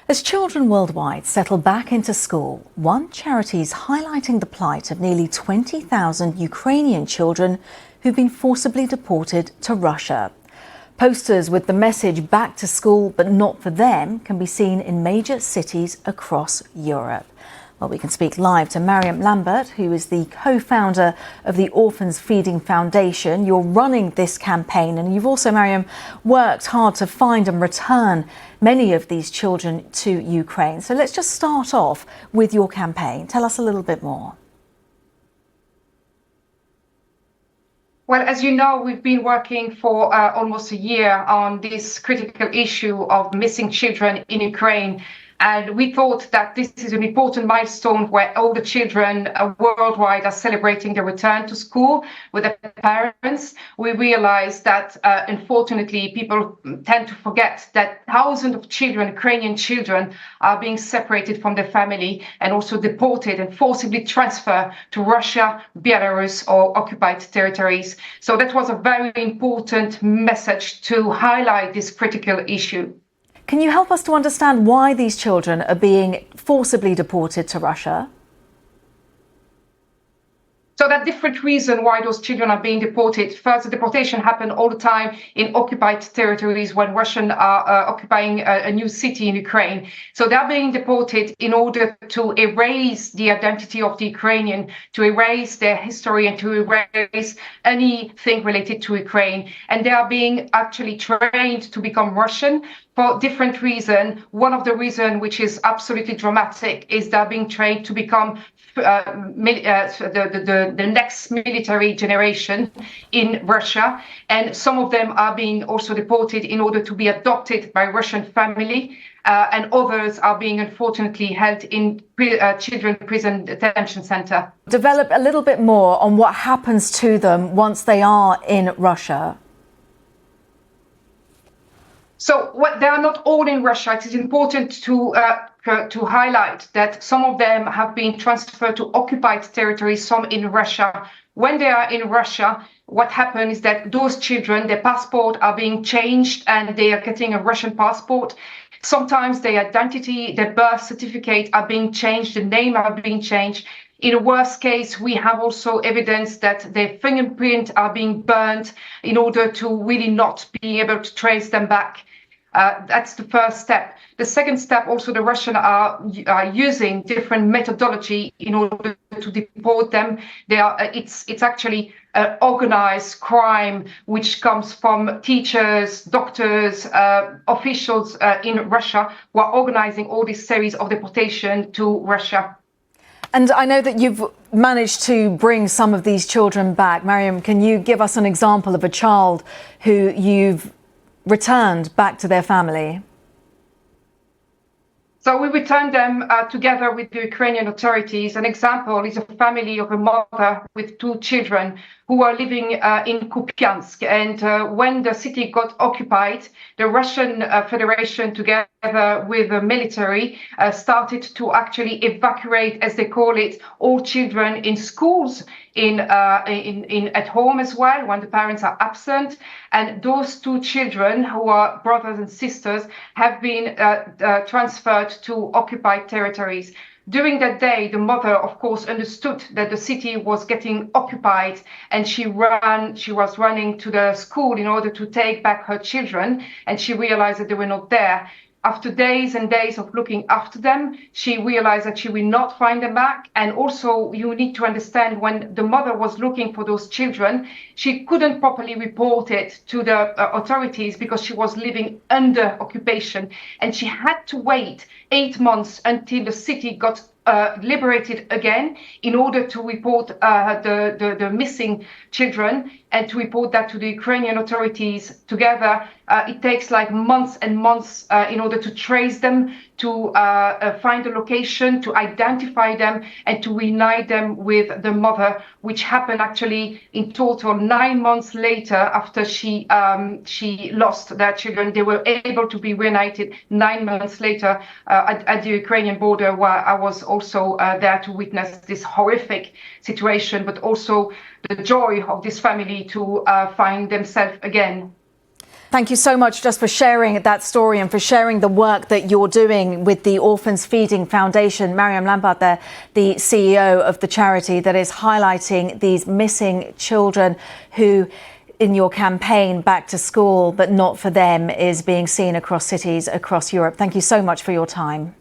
As children worldwide settle back into school, one charity is highlighting the plight of nearly 20,000 Ukrainian children who've been forcibly deported to Russia. Posters with the message "Back to school, but not for them" can be seen in major cities across Europe. Well, we can speak live to Mariam Lambert, who is the co-founder of the Orphans Feeding Foundation. You're running this campaign, and you've also, Mariam, worked hard to find and return many of these children to Ukraine. So let's just start off with your campaign. Tell us a little bit more. Well, as you know, we've been working for almost a year on this critical issue of missing children in Ukraine. And we thought that this is an important milestone where all the children worldwide are celebrating their return to school with their parents. We realized that, unfortunately, people tend to forget that thousands of children, Ukrainian children, are being separated from their family and also deported and forcibly transferred to Russia, Belarus, or occupied territories. So that was a very important message to highlight this critical issue. Can you help us to understand why these children are being forcibly deported to Russia? So there are different reasons why those children are being deported. First, the deportation happened all the time in occupied territories when Russians are occupying a new city in Ukraine. So they're being deported in order to erase the identity of the Ukrainian, to erase their history and to erase anything related to Ukraine. And they are being actually trained to become Russian for different reasons. One of the reasons, which is absolutely dramatic, is they're being trained to become the next military generation in Russia. And some of them are being also deported in order to be adopted by Russian family. And others are being unfortunately held in children prison detention center. Develop a little bit more on what happens to them once they are in Russia. So they are not all in Russia. It is important to highlight that some of them have been transferred to occupied territories, some in Russia. When they are in Russia, what happens is that those children, their passport are being changed and they are getting a Russian passport. Sometimes their identity, their birth certificate are being changed, the name are being changed. In a worst case, we have also evidence that their fingerprints are being burned in order to really not be able to trace them back. That's the first step. The second step, also the Russians are using different methodology in order to deport them. It's actually organized crime, which comes from teachers, doctors, officials in Russia who are organizing all this series of deportation to Russia. And I know that you've managed to bring some of these children back. Mariam, can you give us an example of a child who you've returned back to their family? So we returned them together with the Ukrainian authorities. An example is a family of a mother with two children who are living in Kupiansk. And when the city got occupied, the Russian Federation, together with the military, started to actually evacuate, as they call it, all children in schools, at home as well, when the parents are absent. And those two children, who are brothers and sisters, have been transferred to occupied territories. During that day, the mother, of course, understood that the city was getting occupied, and she was running to the school in order to take back her children, and she realized that they were not there. After days and days of looking after them, she realized that she will not find them back. And also, you need to understand, when the mother was looking for those children, she couldn't properly report it to the authorities because she was living under occupation. And she had to wait 8 months until the city got liberated again in order to report the missing children and to report that to the Ukrainian authorities. Together, it takes like months and months in order to trace them, to find the location, to identify them, and to reunite them with the mother, which happened actually in total 9 months later after she lost their children. They were able to be reunited 9 months later at the Ukrainian border, where I was also there to witness this horrific situation, but also the joy of this family to find themselves again. Thank you so much just for sharing that story and for sharing the work that you're doing with the Orphans Feeding Foundation. Mariam Lambert, the CEO of the charity that is highlighting these missing children who, in your campaign Back to School, but not for them, is being seen across cities across Europe. Thank you so much for your time.